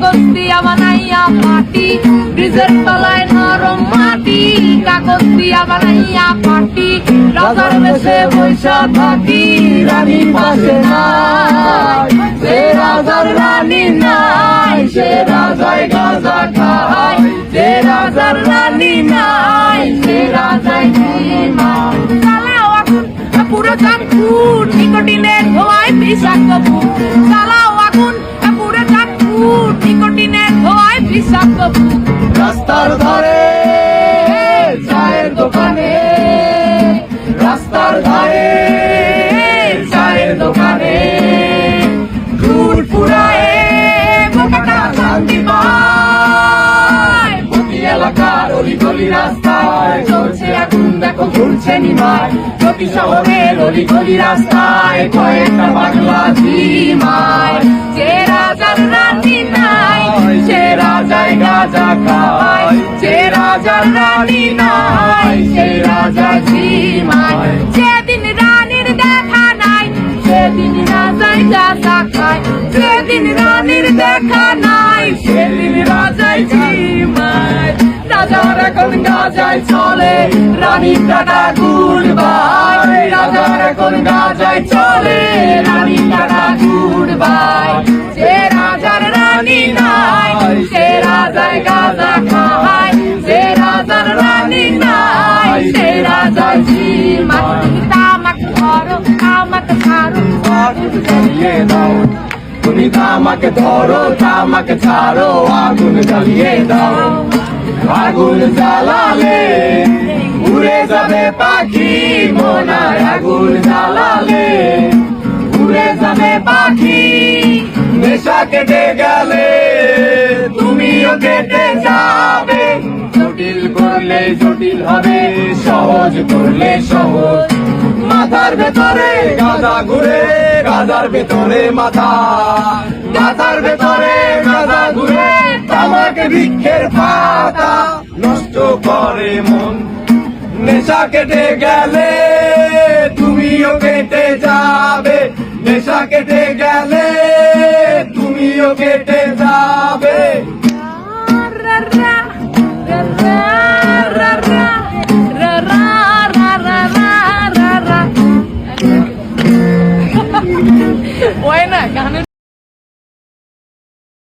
কাগজ দিয়া বানাইয়া পাটি, ব্রিজের তলায় নরম মাটি, কাগজ দিয়া বানাইয়া পাটি, রাজার বেশে বৈশা থাকি, রানী পাশে নাই, সে রাজার রানী নাই, সে রাজায় গাঁজা খায়, সে রাজার রানী নাই, সে রাজায় ঘুমায়। চালাও আগুন পুরো চাঁদপুর, নিকোটিনের ধোঁয়ায় বিষাক্ত বুক, চালাও আগুন পুরো চাঁদপুর, নিকোটিনের ধোঁয়ায় বিষাক্ত বুক। রাস্তার ধারে চায়ের দোকানে, রাস্তার ধারে চায়ের দোকানে, ঘুর ফুরায় বোকাটা শান্তি পায়, প্রতি এলাকার অলি গলি রাস্তায় চলছে আগুন দেখো ঝুলছে নিমায়, প্রতি শহরের অলি গলি রাস্তায় কয়েকটা পাগলা ঝিমায়, যে রাজার রানী নাই, সে রাজায় গাঁজা খায়, যে রাজার রানী নাই, সে রাজা ঝিমায়। যেদিন রানীর দেখা নাই, সেদিন রাজায় গাঁজা খায়, যেদিন রানীর দেখা নাই, সেদিন রাজায় ঝিমায়। রাজার এখন গাঁজায় চলে, রানীর টাটা গুড বাই, রাজার এখন গাঁজায় চলে, রানীর টাটা গুড বাই। যে রাজার রানী নাই, সে রাজায় গাঁজা খায়, যে রাজার রানী নাই, সে রাজায় ঝিমায়। তামাক ধরো তামাক ছাড়ো, আগুন জ্বালিয়ে দাও, তুমি তামাক ধরো তামাক ছাড়ো, আগুন জ্বালিয়ে দাও। আগুন জ্বালালে উড়ে যাবে পাখি মনায়, আগুন জ্বালালে উড়ে যাবে পাখি, নেশা কেটে গেলে তুমিও কেটে যাবে, জটিল করলে জটিল হবে, সহজ করলে সহজ। মাথার ভেতরে গাঁজা ঘুরে, গাঁজার ভেতরে মাথা, মাথার ভেতরে গাঁজা ঘুরে, তামাক বৃক্ষের পাতা নষ্ট করে মন, নেশা কেটে গেলে তুমিও কেটে যাবে, নেশা কেটে গেলে তুমিও কেটে যাবে।